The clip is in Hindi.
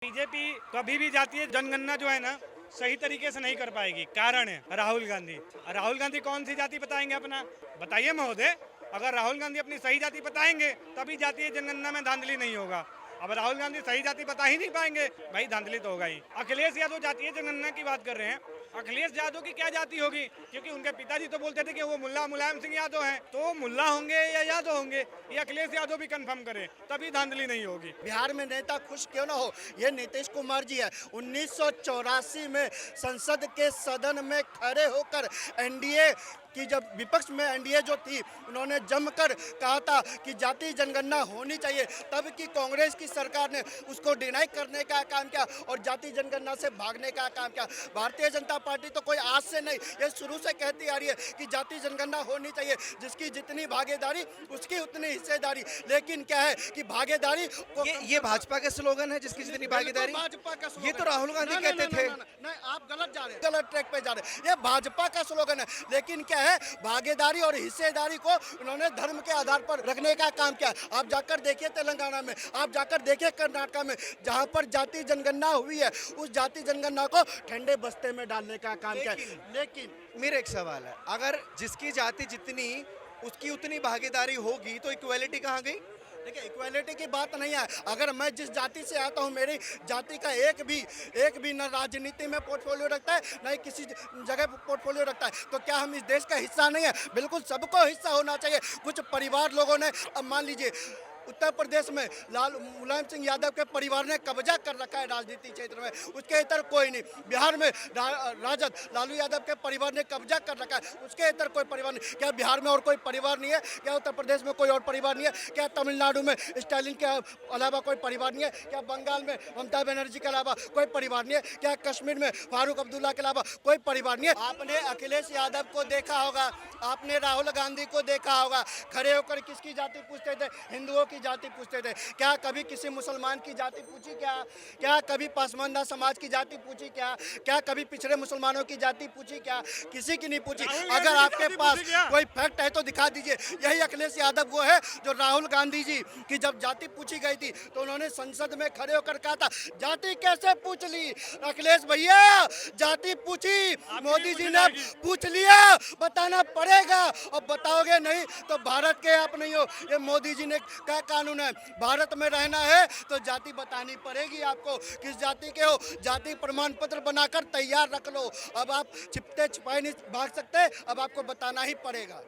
बीजेपी कभी भी जातीय जनगणना जो है ना सही तरीके से नहीं कर पाएगी। कारण है राहुल गांधी। राहुल गांधी कौन सी जाति बताएंगे अपना? बताइए महोदय। अगर राहुल गांधी अपनी सही जाति बताएंगे तभी जातीय जनगणना में धांधली नहीं होगा। अब राहुल गांधी सही जाति बता ही नहीं पाएंगे, भाई धांधली तो होगा ही। अखिलेश यादव जातीय जनगणना की बात कर रहे हैं। अखिलेश यादव की क्या जाति होगी? क्योंकि उनके पिताजी तो बोलते थे कि वो मुल्ला मुलायम सिंह यादव हैं, तो मुल्ला होंगे या यादव होंगे, ये अखिलेश यादव भी कंफर्म करे, तभी धांधली नहीं होगी। बिहार में नेता खुश क्यों ना हो, ये नीतीश कुमार जी है। 1984 में संसद के सदन में खड़े होकर एनडीए की जब विपक्ष में एनडीए जो थी उन्होंने जमकर कहा था कि जातीय जनगणना होनी चाहिए, तब की कांग्रेस की सरकार ने उसको डिनाई करने का काम किया और जातीय जनगणना से भागने का काम किया। भारतीय जनता पार्टी तो कोई आज से नहीं, ये शुरू से कहती आ रही है कि जातीय जनगणना होनी चाहिए, जिसकी जितनी भागीदारी उसकी उतनी हिस्सेदारी। लेकिन क्या है कि भागीदारी ये भाजपा के स्लोगन है, जिसकी जितनी भागीदारी। भाजपा का ये तो राहुल गांधी कहते थे। नहीं, आप गलत जा रहे हैं, गलत ट्रैक पे जा रहे हैं। ये भाजपा का स्लोगन है, लेकिन क्या है भागीदारी और हिस्सेदारी को उन्होंने धर्म के आधार पर रखने का काम किया। आप जाकर देखिए तेलंगाना में, आप जाकर देखिए कर्नाटक में, जहां पर जातीय जनगणना हुई है उस जातीय जनगणना को ठंडे बस्ते में डालने का काम किया। लेकिन मेरा एक सवाल है, अगर जिसकी जाति जितनी उसकी उतनी भागीदारी होगी तो इक्वालिटी कहाँ गई? देखिए, इक्वालिटी की बात नहीं है। अगर मैं जिस जाति से आता हूँ, मेरी जाति का एक भी न राजनीति में पोर्टफोलियो रखता है, न ही किसी जगह पोर्टफोलियो रखता है, तो क्या हम इस देश का हिस्सा नहीं है? बिल्कुल सबको हिस्सा होना चाहिए। कुछ परिवार लोगों ने, अब मान लीजिए उत्तर प्रदेश में मुलायम सिंह यादव के परिवार ने कब्जा कर रखा है राजनीतिक क्षेत्र में, उसके इतर कोई नहीं। बिहार में राजद लालू यादव के परिवार ने कब्जा कर रखा है, उसके इतर कोई परिवार नहीं। क्या बिहार में और कोई परिवार नहीं है? क्या उत्तर प्रदेश में कोई और परिवार नहीं है? क्या तमिलनाडु में स्टालिन के अलावा कोई परिवार नहीं है? क्या बंगाल में ममता बनर्जी के अलावा कोई परिवार नहीं है? क्या कश्मीर में फारूक अब्दुल्ला के अलावा कोई परिवार नहीं है? आपने अखिलेश यादव को देखा होगा, आपने राहुल गांधी को देखा होगा, खड़े होकर किसकी जाति पूछते थे? हिंदुओं की जाति पूछते थे। क्या कभी किसी मुसलमान की जाति पूछी? क्या कभी पसमानदा समाज की जाति पूछी? क्या कभी पिछड़े मुसलमानों की जाति पूछी? क्या किसी की नहीं पूछी? अगर आपके पास कोई फैक्ट है तो दिखा दीजिए। यही अखिलेश यादव वो है जो राहुल गांधी जी की जब जाति पूछी गई थी तो उन्होंने संसद में खड़े होकर कहा था, जाति कैसे पूछ ली? अखिलेश भैया, जाति पूछी, मोदी जी ने पूछ लिया, बताना पड़ेगा। और बताओगे नहीं तो भारत के आप नहीं हो। ये मोदी जी ने क्या कानून है? भारत में रहना है तो जाति बतानी पड़ेगी आपको, किस जाति के हो। जाति प्रमाण पत्र बनाकर तैयार रख लो। अब आप छिपते छिपाए नहीं भाग सकते, अब आपको बताना ही पड़ेगा।